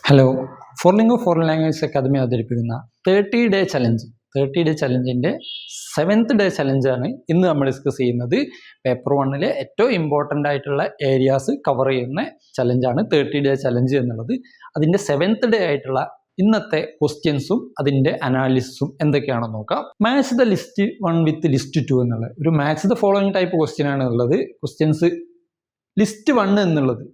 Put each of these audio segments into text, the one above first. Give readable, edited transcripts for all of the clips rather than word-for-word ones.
Hello, ഫോർലിംഗോ foreign language academy അവതരിപ്പിക്കുന്ന 30-ഡേ challenge 30-ഡേ ചലഞ്ചിൻ്റെ 7th day ചലഞ്ചാണ് ഇന്ന് നമ്മൾ ഡിസ്കസ് ചെയ്യുന്നത്. പേപ്പർ 1-ലെ ഏറ്റവും ഇമ്പോർട്ടൻ്റ് ആയിട്ടുള്ള ഏരിയാസ് കവർ ചെയ്യുന്ന ചലഞ്ചാണ് 30-ഡേ ചലഞ്ച് എന്നുള്ളത്. അതിൻ്റെ 7th ഡേ ആയിട്ടുള്ള ഇന്നത്തെ ക്വസ്റ്റ്യൻസും അതിൻ്റെ അനാലിസിസും എന്തൊക്കെയാണെന്ന് നോക്കാം. Match the list 1 with list 2 എന്നുള്ളത് ഒരു match the following type question ആണ് ഉള്ളത്. ക്വസ്റ്റ്യൻസ് ലിസ്റ്റ് 1 എന്നുള്ളത്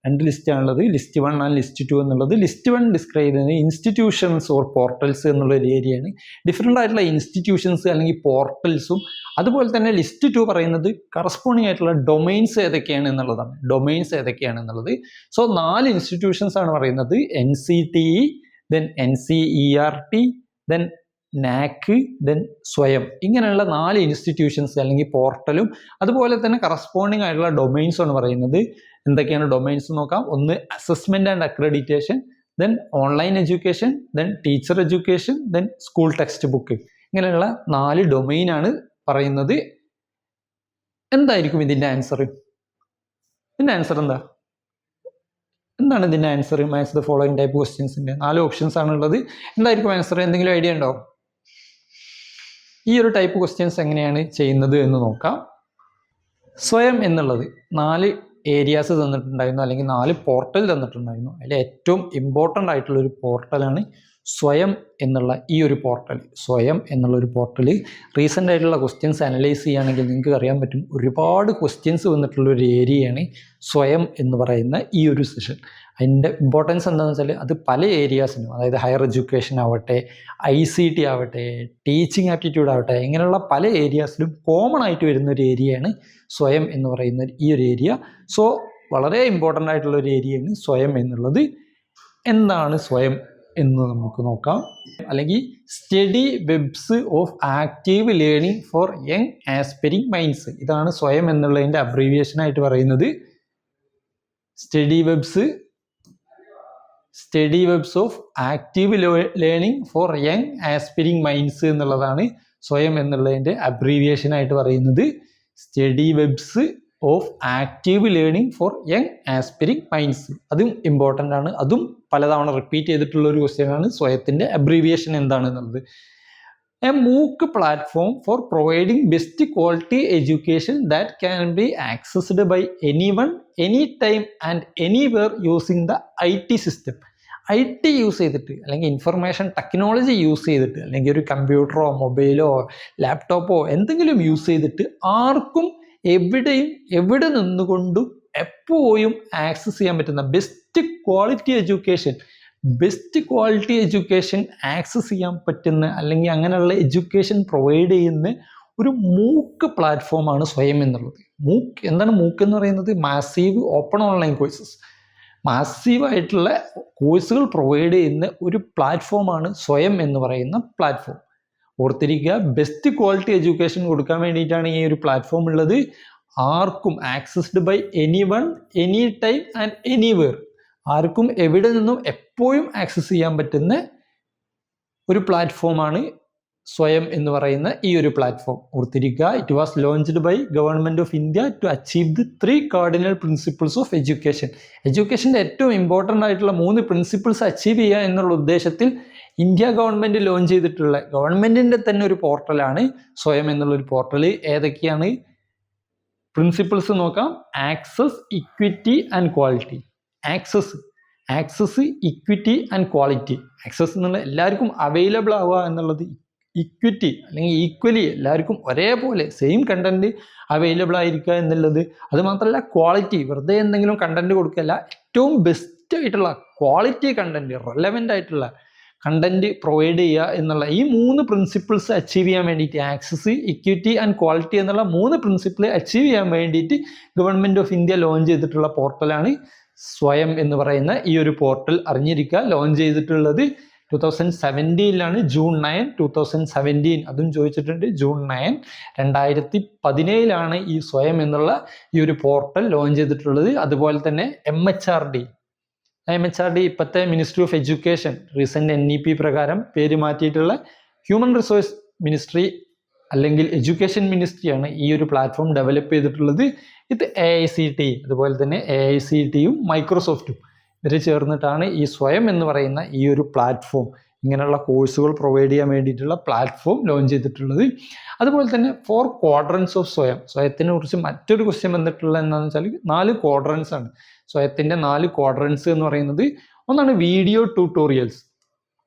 രണ്ട് ലിസ്റ്റാണുള്ളത്, ലിസ്റ്റ് 1 ആൻഡ് ലിസ്റ്റ് 2 എന്നുള്ളത്. ലിസ്റ്റ് 1 ഡിസ്ക്രൈബ് ചെയ്യുന്നത് ഇൻസ്റ്റിറ്റ്യൂഷൻസ് ഓർ പോർട്ടൽസ് എന്നുള്ള ഒരു ഏരിയയാണ്. ഡിഫറെൻ്റ് ആയിട്ടുള്ള ഇൻസ്റ്റിറ്റ്യൂഷൻസ് അല്ലെങ്കിൽ പോർട്ടൽസും, അതുപോലെ തന്നെ ലിസ്റ്റ് 2 പറയുന്നത് കറസ്പോണ്ടിങ് ആയിട്ടുള്ള ഡൊമൈൻസ് ഏതൊക്കെയാണ് എന്നുള്ളതാണ്. ഡൊമൈൻസ് ഏതൊക്കെയാണ് എന്നുള്ളത്. സോ 4 ഇൻസ്റ്റിറ്റ്യൂഷൻസ് ആണ് പറയുന്നത്. NCTE, then NCERT, then NAC, then സ്വയം. ഇങ്ങനെയുള്ള 4 ഇൻസ്റ്റിറ്റ്യൂഷൻസ് അല്ലെങ്കിൽ പോർട്ടലും അതുപോലെ തന്നെ കറസ്പോണ്ടിങ് ആയിട്ടുള്ള ഡൊമൈൻസ് ആണ് പറയുന്നത്. എന്തൊക്കെയാണ് ഡൊമൈൻസ് നോക്കാം. ഒന്ന് assessment and accreditation, then online education, then teacher education, then school text book. ഇങ്ങനെയുള്ള 4 ഡൊമൈനാണ് പറയുന്നത്. എന്തായിരിക്കും ഇതിന്റെ ആൻസർ? ഇതിന്റെ ആൻസർ എന്താണ് ഇതിന്റെ answer? Match the following type ക്വസ്റ്റ്യൻസിന്റെ 4 ഓപ്ഷൻസ് ആണുള്ളത്. എന്തായിരിക്കും ആൻസർ? എന്തെങ്കിലും ഐഡിയ ഉണ്ടോ? ഈ ഒരു ടൈപ്പ് ക്വസ്റ്റ്യൻസ് എങ്ങനെയാണ് ചെയ്യുന്നത് എന്ന് നോക്കാം. സ്വയം എന്നുള്ളത് 4 ഏരിയാസ് തന്നിട്ടുണ്ടായിരുന്നു, അല്ലെങ്കിൽ 4 പോർട്ടൽ തന്നിട്ടുണ്ടായിരുന്നു. അതിൽ ഏറ്റവും ഇമ്പോർട്ടൻ്റ് ആയിട്ടുള്ള ഒരു പോർട്ടലാണ് സ്വയം എന്നുള്ള ഈ ഒരു പോർട്ടൽ. സ്വയം എന്നുള്ള ഒരു പോർട്ടൽ റീസെൻ്റ് ആയിട്ടുള്ള ക്വസ്റ്റ്യൻസ് അനലൈസ് ചെയ്യുകയാണെങ്കിൽ നിങ്ങൾക്ക് അറിയാൻ പറ്റും, ഒരുപാട് ക്വസ്റ്റ്യൻസ് വന്നിട്ടുള്ള ഒരു ഏരിയയാണ് സ്വയം എന്ന് പറയുന്ന ഈ ഒരു സെഷൻ. അതിൻ്റെ ഇമ്പോർട്ടൻസ് എന്താണെന്ന് വെച്ചാൽ അത് പല ഏരിയാസിനും, അതായത് ഹയർ എഡ്യൂക്കേഷൻ ആവട്ടെ, ICT ആവട്ടെ, ടീച്ചിങ് ആപ്റ്റിറ്റ്യൂഡ് ആവട്ടെ, ഇങ്ങനെയുള്ള പല ഏരിയാസിലും കോമൺ ആയിട്ട് വരുന്ന ഒരു ഏരിയയാണ് സ്വയം എന്ന് പറയുന്ന ഈ ഒരു ഏരിയ. സോ വളരെ ഇമ്പോർട്ടൻ്റ് ആയിട്ടുള്ള ഒരു ഏരിയയാണ് സ്വയം എന്നുള്ളത്. എന്താണ് സ്വയം എന്ന് നമുക്ക് നോക്കാം. അല്ലെങ്കിൽ study webs of active learning for young aspiring minds. ഇതാണ് സ്വയം എന്നുള്ളതിൻ്റെ അബ്രീവിയേഷൻ ആയിട്ട് പറയുന്നത്. Study webs of active learning for young aspiring minds എന്നുള്ളതാണ് സ്വയം എന്നുള്ളതിൻ്റെ അബ്രീവിയേഷൻ ആയിട്ട് പറയുന്നത്. Study webs of active learning for young aspiring minds. അതും ഇമ്പോർട്ടൻ്റ് ആണ്. അതും പലതവണ റിപ്പീറ്റ് ചെയ്തിട്ടുള്ള ഒരു ക്വസ്റ്റ്യൻ ആണ്. സ്വയത്തിൻ്റെ അബ്രീവിയേഷൻ എന്താണെന്നുള്ളത്. A MOOC platform for providing best quality education that can be accessed by anyone, anytime and anywhere using the IT system. IT use ചെയ്തിട്ട്, അല്ലെങ്കിൽ ഇൻഫർമേഷൻ ടെക്നോളജി യൂസ് ചെയ്തിട്ട്, അല്ലെങ്കിൽ ഒരു കമ്പ്യൂട്ടറോ മൊബൈലോ ലാപ്ടോപ്പോ എന്തെങ്കിലും യൂസ് ചെയ്തിട്ട് ആർക്കും എവിടെയും എവിടെ നിന്നുകൊണ്ടും എപ്പോഴും ആക്സസ് ചെയ്യാൻ പറ്റുന്ന ബെസ്റ്റ് ക്വാളിറ്റി എഡ്യൂക്കേഷൻ ആക്സസ് ചെയ്യാൻ പറ്റുന്ന, അല്ലെങ്കിൽ അങ്ങനെയുള്ള എഡ്യൂക്കേഷൻ പ്രൊവൈഡ് ചെയ്യുന്ന ഒരു MOOC പ്ലാറ്റ്ഫോമാണ് സ്വയം എന്നുള്ളത്. എന്താണ് MOOC എന്ന് പറയുന്നത്? Massive open online courses. മാസീവായിട്ടുള്ള കോഴ്സുകൾ പ്രൊവൈഡ് ചെയ്യുന്ന ഒരു പ്ലാറ്റ്ഫോമാണ് സ്വയം എന്ന് പറയുന്ന പ്ലാറ്റ്ഫോം. ഓർത്തിരിക്കുക, ബെസ്റ്റ് ക്വാളിറ്റി എഡ്യൂക്കേഷൻ കൊടുക്കാൻ വേണ്ടിയിട്ടാണ് ഈ ഒരു പ്ലാറ്റ്ഫോം ഉള്ളത്. ആർക്കും accessed by anyone, any time and anywhere. ആർക്കും എവിടെ നിന്നും എപ്പോഴും ആക്സസ് ചെയ്യാൻ പറ്റുന്ന ഒരു പ്ലാറ്റ്ഫോമാണ് സ്വയം എന്ന് പറയുന്ന ഈ ഒരു പ്ലാറ്റ്ഫോം. ഓർത്തിരിക്കുക, it was launched by government of India to achieve the 3 cardinal principles of education. എഡ്യൂക്കേഷൻ്റെ ഏറ്റവും ഇമ്പോർട്ടൻ്റ് ആയിട്ടുള്ള 3 പ്രിൻസിപ്പിൾസ് അച്ചീവ് ചെയ്യുക എന്നുള്ള ഉദ്ദേശത്തിൽ ഇന്ത്യ ഗവൺമെൻറ് ലോഞ്ച് ചെയ്തിട്ടുള്ള ഗവൺമെൻറ്റിൻ്റെ തന്നെ ഒരു പോർട്ടലാണ് സ്വയം എന്നുള്ളൊരു പോർട്ടൽ. ഏതൊക്കെയാണ് പ്രിൻസിപ്പിൾസ് നോക്കാം. Access, equity and quality. Access, equity and quality. Access എന്നുള്ള എല്ലാവർക്കും അവൈലബിൾ ആവുക എന്നുള്ളത്. ഇക്വിറ്റി അല്ലെങ്കിൽ ഈക്വലി എല്ലാവർക്കും ഒരേപോലെ സെയിം കണ്ടന്റ് അവൈലബിൾ ആയിരിക്കുക എന്നുള്ളത്. അതുമാത്രമല്ല ക്വാളിറ്റി, വെറുതെ എന്തെങ്കിലും കണ്ടന്റ് കൊടുക്കല്ല, ഏറ്റവും ബെസ്റ്റ് ആയിട്ടുള്ള ക്വാളിറ്റി കണ്ടന്റ്, റെലവൻ്റ് ആയിട്ടുള്ള കണ്ടന്റ് പ്രൊവൈഡ് ചെയ്യുക എന്നുള്ള ഈ 3 പ്രിൻസിപ്പിൾസ് അച്ചീവ് ചെയ്യാൻ വേണ്ടിയിട്ട്, ആക്സസ്, ഇക്വിറ്റി ആൻഡ് ക്വാളിറ്റി എന്നുള്ള 3 പ്രിൻസിപ്പിൾ അച്ചീവ് ചെയ്യാൻ വേണ്ടിയിട്ട് ഗവൺമെൻറ് ഓഫ് ഇന്ത്യ ലോഞ്ച് ചെയ്തിട്ടുള്ള പോർട്ടലാണ് സ്വയം എന്ന് പറയുന്ന ഈ ഒരു പോർട്ടൽ. അറിഞ്ഞിരിക്കുക, ലോഞ്ച് ചെയ്തിട്ടുള്ളത് 2017 ജൂൺ 9, 2017. അതും ചോദിച്ചിട്ടുണ്ട്. ജൂൺ 9, 2017 ഈ സ്വയം എന്നുള്ള ഈ ഒരു പോർട്ടൽ ലോഞ്ച് ചെയ്തിട്ടുള്ളത്. അതുപോലെ തന്നെ MHRD ഇപ്പോഴത്തെ ministry of education recent NEP പ്രകാരം പേര് മാറ്റിയിട്ടുള്ള ഹ്യൂമൻ റിസോഴ്സ് മിനിസ്ട്രി അല്ലെങ്കിൽ എഡ്യൂക്കേഷൻ മിനിസ്ട്രിയാണ് ഈ ഒരു പ്ലാറ്റ്ഫോം ഡെവലപ്പ് ചെയ്തിട്ടുള്ളത്. ഇത് AICTE, അതുപോലെ തന്നെ AICTEയും മൈക്രോസോഫ്റ്റും ഇവർ ചേർന്നിട്ടാണ് ഈ സ്വയം എന്ന് പറയുന്ന ഈ ഒരു പ്ലാറ്റ്ഫോം, ഇങ്ങനെയുള്ള കോഴ്സുകൾ പ്രൊവൈഡ് ചെയ്യാൻ വേണ്ടിയിട്ടുള്ള പ്ലാറ്റ്ഫോം ലോഞ്ച് ചെയ്തിട്ടുള്ളത്. അതുപോലെ തന്നെ 4 ക്വാഡ്രൻസ് ഓഫ് സ്വയത്തിനെ കുറിച്ച് മറ്റൊരു ക്വസ്റ്റ്യൻ വന്നിട്ടുള്ളത് എന്താണെന്ന് വെച്ചാൽ 4 ക്വാഡ്രൻസ് ആണ്. സ്വയത്തിൻ്റെ 4 ക്വാഡ്രൻസ് എന്ന് പറയുന്നത്, ഒന്നാണ് വീഡിയോ ട്യൂട്ടോറിയൽസ്.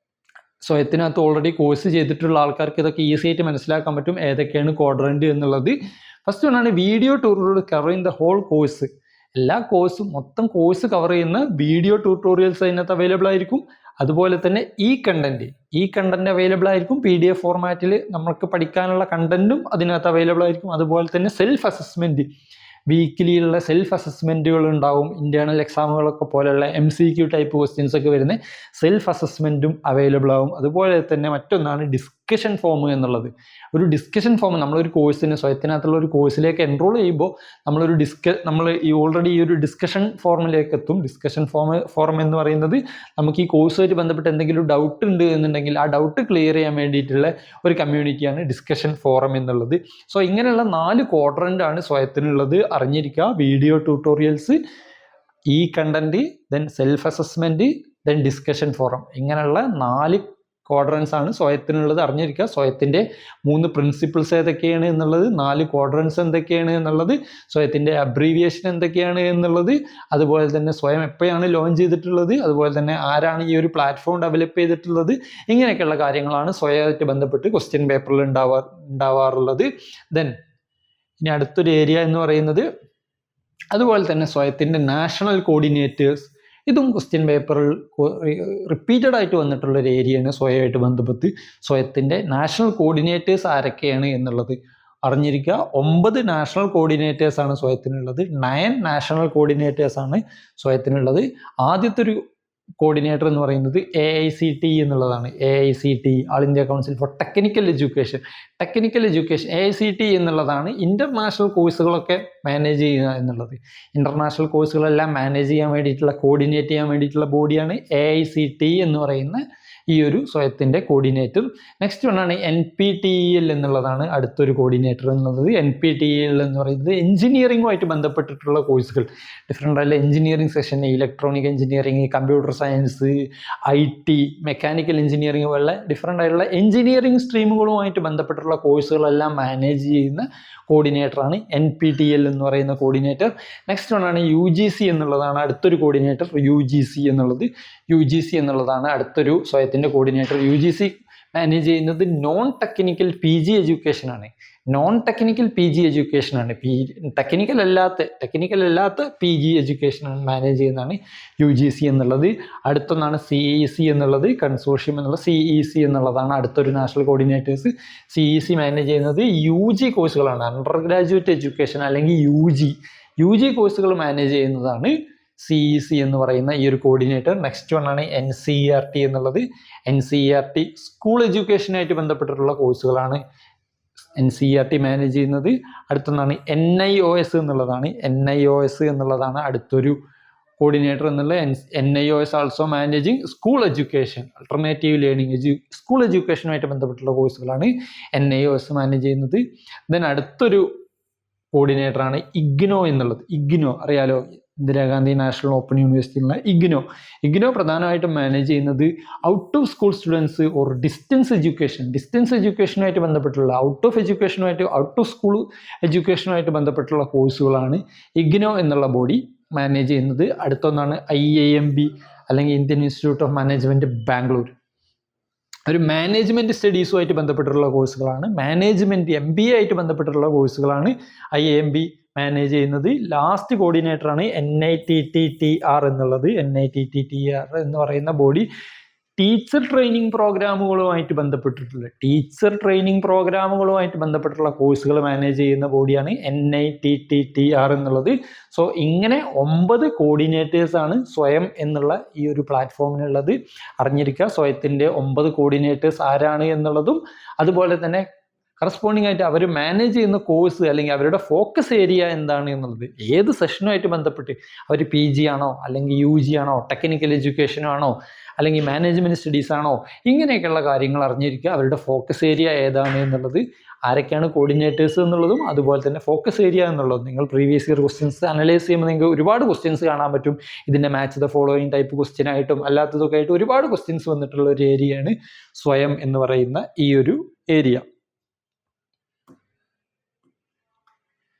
സ്വയത്തിനകത്ത് ഓൾറെഡി കോഴ്സ് ചെയ്തിട്ടുള്ള ആൾക്കാർക്ക് ഇതൊക്കെ ഈസി ആയിട്ട് മനസ്സിലാക്കാൻ പറ്റും ഏതൊക്കെയാണ് ക്വാഡ്രന്റ് എന്നുള്ളത്. ഫസ്റ്റ് ഒന്നാണ് video tutorial covering the whole course. എല്ലാ കോഴ്സും, മൊത്തം കോഴ്സ് കവർ ചെയ്യുന്ന വീഡിയോ ട്യൂട്ടോറിയൽസ് അതിനകത്ത് അവൈലബിൾ ആയിരിക്കും. അതുപോലെ തന്നെ ഈ കണ്ടന്റ് അവൈലബിൾ ആയിരിക്കും. PDF ഫോർമാറ്റിൽ നമുക്ക് പഠിക്കാനുള്ള കണ്ടന്റും അതിനകത്ത് അവൈലബിൾ ആയിരിക്കും. അതുപോലെ തന്നെ സെൽഫ് അസസ്മെന്റ്, വീക്കിലിയുള്ള സെൽഫ് അസസ്മെന്റുകൾ ഉണ്ടാവും. ഇന്റേണൽ എക്സാമുകളൊക്കെ പോലെയുള്ള MCQ ടൈപ്പ് ക്വസ്റ്റ്യൻസ് ഒക്കെ വരുന്ന സെൽഫ് അസസ്മെന്റും അവൈലബിൾ ആവും. അതുപോലെ തന്നെ മറ്റൊന്നാണ് ഡിസ്കഷൻ ഫോം എന്നുള്ളത്. ഒരു ഡിസ്കഷൻ ഫോം, നമ്മളൊരു കോഴ്സിന്, സ്വയത്തിനകത്തുള്ള ഒരു കോഴ്സിലേക്ക് എൻറോൾ ചെയ്യുമ്പോൾ നമ്മൾ ഓൾറെഡി ഈ ഒരു ഡിസ്കഷൻ ഫോമിലേക്ക് എത്തും. ഡിസ്കഷൻ ഫോം എന്ന് പറയുന്നത്, നമുക്ക് ഈ കോഴ്സുമായിട്ട് ബന്ധപ്പെട്ട് എന്തെങ്കിലും ഡൗട്ട് ഉണ്ട് എന്നുണ്ടെങ്കിൽ ആ ഡൗട്ട് ക്ലിയർ ചെയ്യാൻ വേണ്ടിയിട്ടുള്ള ഒരു കമ്മ്യൂണിറ്റിയാണ് ഡിസ്കഷൻ ഫോറം എന്നുള്ളത്. സോ ഇങ്ങനെയുള്ള 4 ക്വാഡ്രന്റ് ആണ് സ്വയത്തിനുള്ളത്. അറിഞ്ഞിരിക്കുക, വീഡിയോ ട്യൂട്ടോറിയൽസ്, ഈ content, then self assessment, then discussion forum. ഇങ്ങനെയുള്ള 4 ക്വാഡ്രൻസ് ആണ് സ്വയത്തിനുള്ളത്. അറിഞ്ഞിരിക്കുക, സ്വയത്തിൻ്റെ 3 പ്രിൻസിപ്പിൾസ് ഏതൊക്കെയാണ് എന്നുള്ളത്, 4 ക്വാഡ്രൻസ് എന്തൊക്കെയാണ് എന്നുള്ളത്, സ്വയത്തിൻ്റെ അബ്രീവിയേഷൻ എന്തൊക്കെയാണ് എന്നുള്ളത്, അതുപോലെ തന്നെ സ്വയം എപ്പോഴാണ് ലോഞ്ച് ചെയ്തിട്ടുള്ളത്, അതുപോലെ തന്നെ ആരാണ് ഈ ഒരു പ്ലാറ്റ്ഫോം ഡെവലപ്പ് ചെയ്തിട്ടുള്ളത്, ഇങ്ങനെയൊക്കെയുള്ള കാര്യങ്ങളാണ് സ്വയമായിട്ട് ബന്ധപ്പെട്ട് ക്വസ്റ്റ്യൻ പേപ്പറിൽ ഉണ്ടാവാറുള്ളത്. ദെൻ ഇനി അടുത്തൊരു ഏരിയ എന്ന് പറയുന്നത്, അതുപോലെ തന്നെ സ്വയത്തിൻ്റെ നാഷണൽ കോർഡിനേറ്റേഴ്സ്. ഇതും ക്വസ്റ്റ്യൻ പേപ്പറിൽ റിപ്പീറ്റഡ് ആയിട്ട് വന്നിട്ടുള്ള ഒരു ഏരിയയാണ്. സ്വയമായിട്ട് ബന്ധപ്പെട്ട് സ്വയത്തിൻ്റെ നാഷണൽ കോർഡിനേറ്റേഴ്സ് ആരൊക്കെയാണ് എന്നുള്ളത് അറിഞ്ഞിരിക്കുക. 9 നാഷണൽ കോർഡിനേറ്റേഴ്സ് ആണ് സ്വയത്തിനുള്ളത്. 9 നാഷണൽ കോർഡിനേറ്റേഴ്സ് ആണ് സ്വയത്തിനുള്ളത്. ആദ്യത്തെ ഒരു കോർഡിനേറ്റർ എന്ന് പറയുന്നത് AICTE എന്നുള്ളതാണ്. AICTE, all India council for technical education. AICTE എന്നുള്ളതാണ് ഇന്റർനാഷണൽ കോഴ്സുകളൊക്കെ മാനേജ് ചെയ്യുക എന്നുള്ളത്. ഇന്റർനാഷണൽ കോഴ്സുകളെല്ലാം മാനേജ് ചെയ്യാൻ വേണ്ടിയിട്ടുള്ള, കോർഡിനേറ്റ് ചെയ്യാൻ വേണ്ടിയിട്ടുള്ള ബോഡിയാണ് AICTE എന്ന് പറയുന്ന ഈ ഒരു സ്വയത്തിൻ്റെ കോർഡിനേറ്റർ. നെക്സ്റ്റ് വണ്ണാണ് NPTEL എന്നുള്ളതാണ് അടുത്തൊരു കോർഡിനേറ്റർ എന്നുള്ളത്. NPTEL എന്ന് പറയുന്നത് എഞ്ചിനീയറിംഗുമായിട്ട് ബന്ധപ്പെട്ടിട്ടുള്ള കോഴ്സുകൾ, ഡിഫറെൻ്റ് ആയിട്ടുള്ള engineering session, electronic engineering, computer science, IT, mechanical engineering പോലുള്ള ഡിഫറെൻ്റ് ആയിട്ടുള്ള എഞ്ചിനീയറിംഗ് സ്ട്രീമുകളുമായിട്ട് ബന്ധപ്പെട്ടിട്ടുള്ള കോഴ്സുകളെല്ലാം മാനേജ് ചെയ്യുന്ന കോർഡിനേറ്ററാണ് NPTEL എന്ന് പറയുന്ന കോർഡിനേറ്റർ. നെക്സ്റ്റ് വണ്ണാണ് UGC എന്നുള്ളതാണ് അടുത്തൊരു കോർഡിനേറ്റർ. UGC എന്നുള്ളതാണ് അടുത്തൊരു സ്വയത്തിൻ്റെ കോർഡിനേറ്റർ. UGC മാനേജ് ചെയ്യുന്നത് നോൺ ടെക്നിക്കൽ PG എഡ്യൂക്കേഷനാണ്. ടെക്നിക്കൽ അല്ലാത്ത PG എഡ്യൂക്കേഷനാണ് മാനേജ് ചെയ്യുന്നതാണ് UGC എന്നുള്ളത്. അടുത്തൊന്നാണ് CEC എന്നുള്ളത്, കൺസോർഷ്യം എന്നുള്ള CEC എന്നുള്ളതാണ് അടുത്തൊരു നാഷണൽ കോർഡിനേറ്റേഴ്സ്. CEC മാനേജ് ചെയ്യുന്നത് UG കോഴ്സുകളാണ്, അണ്ടർ ഗ്രാജുവേറ്റ് എഡ്യൂക്കേഷൻ അല്ലെങ്കിൽ UG കോഴ്സുകൾ മാനേജ് ചെയ്യുന്നതാണ് CEC എന്ന് പറയുന്ന ഈ ഒരു കോർഡിനേറ്റർ. നെക്സ്റ്റ് വണ്ണാണ് NCERT എന്നുള്ളത്. NCERT സ്കൂൾ എഡ്യൂക്കേഷനായിട്ട് ബന്ധപ്പെട്ടിട്ടുള്ള കോഴ്സുകളാണ് NCERT മാനേജ് ചെയ്യുന്നത്. അടുത്തൊന്നാണ് NIOS എന്നുള്ളതാണ് അടുത്തൊരു കോർഡിനേറ്റർ എന്നുള്ള. NIOS also managing school education, alternative learning, school എഡ്യൂക്കേഷനുമായിട്ട് ബന്ധപ്പെട്ടുള്ള കോഴ്സുകളാണ് NIOS മാനേജ് ചെയ്യുന്നത്. ദെൻ അടുത്തൊരു കോർഡിനേറ്ററാണ് IGNOU എന്നുള്ളത്. IGNOU അറിയാലോ, ഇന്ദിരാഗാന്ധി നാഷണൽ ഓപ്പൺ യൂണിവേഴ്സിറ്റിയിലുള്ള IGNOU പ്രധാനമായിട്ടും മാനേജ് ചെയ്യുന്നത് out of school students or distance എഡ്യൂക്കേഷനുമായിട്ട് ബന്ധപ്പെട്ടുള്ള, ഔട്ട് ഓഫ് സ്കൂൾ എഡ്യൂക്കേഷനുമായിട്ട് ബന്ധപ്പെട്ടുള്ള കോഴ്സുകളാണ് IGNOU എന്നുള്ള ബോഡി മാനേജ് ചെയ്യുന്നത്. അടുത്തൊന്നാണ് IIMB അല്ലെങ്കിൽ Indian institute of management Bangalore. ഒരു മാനേജ്മെൻറ്റ് സ്റ്റഡീസുമായിട്ട് ബന്ധപ്പെട്ടിട്ടുള്ള കോഴ്സുകളാണ്. MBA ആയിട്ട് ബന്ധപ്പെട്ടിട്ടുള്ള കോഴ്സുകളാണ് IIMB മാനേജ് ചെയ്യുന്നത്. ലാസ്റ്റ് കോർഡിനേറ്ററാണ് NITTTR എന്നുള്ളത്. NITTTR എന്ന് പറയുന്ന ബോഡി ടീച്ചർ ട്രെയിനിങ് പ്രോഗ്രാമുകളുമായിട്ട് ബന്ധപ്പെട്ടുള്ള കോഴ്സുകൾ മാനേജ് ചെയ്യുന്ന ബോഡിയാണ് NITTTR എന്നുള്ളത്. സോ ഇങ്ങനെ 9 കോർഡിനേറ്റേഴ്സ് ആണ് സ്വയം എന്നുള്ള ഈ ഒരു പ്ലാറ്റ്ഫോമിനുള്ളത്. അറിഞ്ഞിരിക്കുക, സ്വയത്തിൻ്റെ 9 കോർഡിനേറ്റേഴ്സ് ആരാണ് എന്നുള്ളതും, അതുപോലെ തന്നെ കറസ്പോണ്ടിങ് ആയിട്ട് അവർ മാനേജ് ചെയ്യുന്ന കോഴ്സ് അല്ലെങ്കിൽ അവരുടെ ഫോക്കസ് ഏരിയ എന്താണ് എന്നുള്ളത്, ഏത് സെഷനുമായിട്ട് ബന്ധപ്പെട്ട് അവർ PG ആണോ അല്ലെങ്കിൽ UG ആണോ, ടെക്നിക്കൽ എഡ്യൂക്കേഷൻ ആണോ അല്ലെങ്കിൽ മാനേജ്മെൻറ്റ് സ്റ്റഡീസ് ആണോ, ഇങ്ങനെയൊക്കെയുള്ള കാര്യങ്ങൾ അറിഞ്ഞിരിക്കുക. അവരുടെ ഫോക്കസ് ഏരിയ ഏതാണ് എന്നുള്ളത് ആരൊക്കെയാണ് കോർഡിനേറ്റേഴ്സ് എന്നുള്ളതും അതുപോലെ തന്നെ ഫോക്കസ് ഏരിയ എന്നുള്ളതും. നിങ്ങൾ പ്രീവിയസ് ഇയർ ക്വസ്റ്റ്യൻസ് അനലൈസ് ചെയ്യുമ്പോൾ നിങ്ങൾക്ക് ഒരുപാട് ക്വസ്റ്റ്യൻസ് കാണാൻ പറ്റും. ഇതിൻ്റെ match the following type question ആയിട്ടും അല്ലാത്തതൊക്കെ ആയിട്ട് ഒരുപാട് ക്വസ്റ്റ്യൻസ് വന്നിട്ടുള്ള ഒരു ഏരിയയാണ് സ്വയം എന്ന് പറയുന്ന ഈ ഒരു ഏരിയ.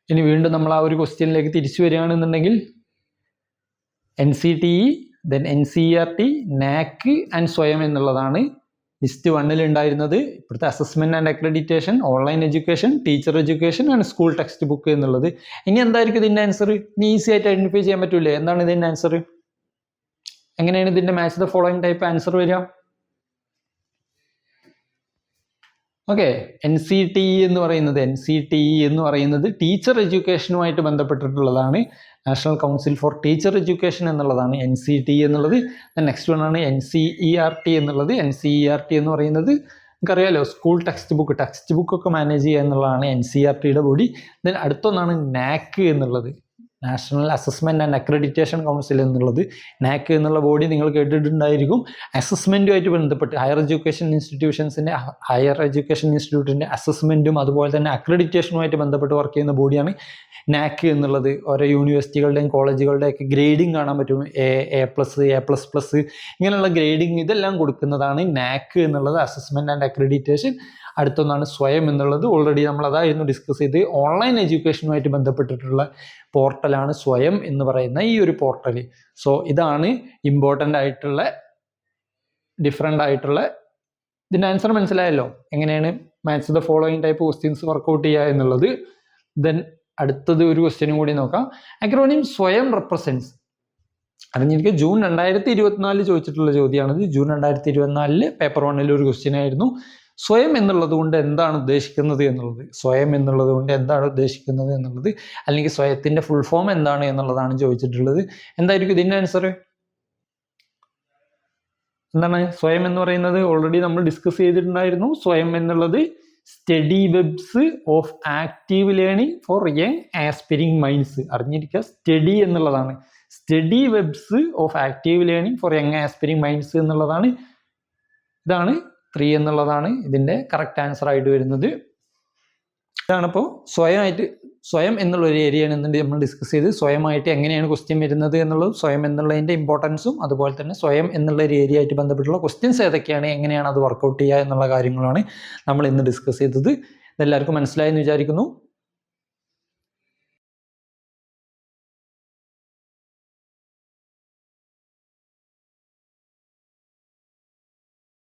ഇനി വീണ്ടും നമ്മൾ ആ ഒരു ക്വസ്റ്റ്യനിലേക്ക് തിരിച്ചു വരികയാണെന്നുണ്ടെങ്കിൽ NCTE, then NCERT, NAAC and സ്വയം എന്നുള്ളതാണ് ലിസ്റ്റ് 1 ഉണ്ടായിരുന്നത്. ഇപ്പോഴത്തെ assessment and accreditation, online education, teacher education and school text book എന്നുള്ളത്. ഇനി എന്തായിരിക്കും ഇതിൻ്റെ ആൻസർ? ഇനി ഈസി ആയിട്ട് ഐഡന്റിഫൈ ചെയ്യാൻ പറ്റൂലേ എന്താണ് ഇതിൻ്റെ ആൻസർ? എങ്ങനെയാണ് ഇതിൻ്റെ match the following type answer വരിക? ഓക്കെ, NCTE എന്ന് പറയുന്നത് ടീച്ചർ എഡ്യൂക്കേഷനുമായിട്ട് ബന്ധപ്പെട്ടിട്ടുള്ളതാണ്. National council for teacher education എന്നുള്ളതാണ് NCTE എന്നുള്ളത്. നെക്സ്റ്റ് വൺ ആണ് NCERT എന്നുള്ളത്. NCERT എന്ന് പറയുന്നത് നമുക്കറിയാലോ സ്കൂൾ ടെക്സ്റ്റ് ബുക്ക് ഒക്കെ മാനേജ് ചെയ്യുക എന്നുള്ളതാണ് NCERTയുടെ ബോഡി. ദെൻ അടുത്തൊന്നാണ് NAAC എന്നുള്ളത്, national assessment and accreditation council എന്നുള്ളത്. NAAC എന്നുള്ള ബോഡി നിങ്ങൾ കേട്ടിട്ടുണ്ടായിരിക്കും. അസസ്മെന്റുമായിട്ട് ബന്ധപ്പെട്ട് ഹയർ എഡ്യൂക്കേഷൻ ഇൻസ്റ്റിറ്റ്യൂട്ടിന്റെ അസസ്മെന്റും അതുപോലെ തന്നെ അക്രഡിറ്റേഷനുമായിട്ട് ബന്ധപ്പെട്ട് വർക്ക് ചെയ്യുന്ന ബോഡിയാണ് NAAC എന്നുള്ളത്. ഓരോ യൂണിവേഴ്സിറ്റികളുടെയും കോളേജുകളുടെയൊക്കെ ഗ്രേഡിംഗ് കാണാൻ പറ്റും. A+, A++, ഇങ്ങനെയുള്ള ഗ്രേഡിംഗ് ഇതെല്ലാം കൊടുക്കുന്നതാണ് NAAC എന്നുള്ളത്, അസസ്മെന്റ് ആൻഡ് അക്രഡിറ്റേഷൻ. അടുത്തൊന്നാണ് സ്വയം എന്നുള്ളത്. ഓൾറെഡി നമ്മൾ അതായിരുന്നു ഡിസ്കസ് ചെയ്ത്. ഓൺലൈൻ എഡ്യൂക്കേഷനുമായിട്ട് ബന്ധപ്പെട്ടിട്ടുള്ള പോർട്ടലാണ് സ്വയം എന്ന് പറയുന്ന ഈ ഒരു പോർട്ടൽ. സോ ഇതാണ് ഇമ്പോർട്ടൻ്റ് ആയിട്ടുള്ള ഡിഫറെൻ്റ് ആയിട്ടുള്ള ഇതിൻ്റെ ആൻസർ മനസ്സിലായല്ലോ എങ്ങനെയാണ് match the following type questions work out ചെയ്യുക എന്നുള്ളത്. ദെൻ അടുത്തത് ഒരു ക്വസ്റ്റ്യനും കൂടി നോക്കാം. അക്രോണിം സ്വയം റെപ്രസെൻറ്റ്സ്. അറിഞ്ഞിരിക്കുക ജൂൺ 2024 ചോദിച്ചിട്ടുള്ള ചോദ്യമാണിത്. ജൂൺ 2024 പേപ്പർ 1 ഒരു ക്വസ്റ്റ്യൻ ആയിരുന്നു. സ്വയം എന്നുള്ളത് കൊണ്ട് എന്താണ് ഉദ്ദേശിക്കുന്നത് എന്നുള്ളത് അല്ലെങ്കിൽ സ്വയത്തിന്റെ ഫുൾ ഫോം എന്താണ് എന്നുള്ളതാണ് ചോദിച്ചിട്ടുള്ളത്. എന്തായിരിക്കും ഇതിന്റെ ആൻസർ? എന്താണ് സ്വയം എന്ന് പറയുന്നത്? ഓൾറെഡി നമ്മൾ ഡിസ്കസ് ചെയ്തിട്ടുണ്ടായിരുന്നു. സ്വയം എന്നുള്ളത് study webs of active learning for young aspiring minds. അറിഞ്ഞിരിക്കുക സ്റ്റഡി എന്നുള്ളതാണ്. Study webs of active learning for young aspiring minds എന്നുള്ളതാണ്. ഇതാണ് 3 എന്നുള്ളതാണ് ഇതിൻ്റെ കറക്റ്റ് ആൻസർ ആയിട്ട് വരുന്നത്. ഇതാണിപ്പോൾ സ്വയം എന്നുള്ള ഒരു ഏരിയയാണ് നമ്മൾ ഡിസ്കസ് ചെയ്ത് സ്വയമായിട്ട് എങ്ങനെയാണ് ക്വസ്റ്റ്യൻ വരുന്നത് എന്നുള്ളതും സ്വയം എന്നുള്ളതിൻ്റെ ഇമ്പോർട്ടൻസും അതുപോലെ തന്നെ സ്വയം എന്നുള്ള ഒരു ഏരിയ ആയിട്ട് ബന്ധപ്പെട്ടുള്ള ക്വസ്റ്റ്യൻസ് ഏതൊക്കെയാണ്, എങ്ങനെയാണ് അത് വർക്കൗട്ട് ചെയ്യുക എന്നുള്ള കാര്യങ്ങളാണ് നമ്മൾ ഇന്ന് ഡിസ്കസ് ചെയ്തത്. ഇതെല്ലാവർക്കും മനസ്സിലായെന്ന് വിചാരിക്കുന്നു.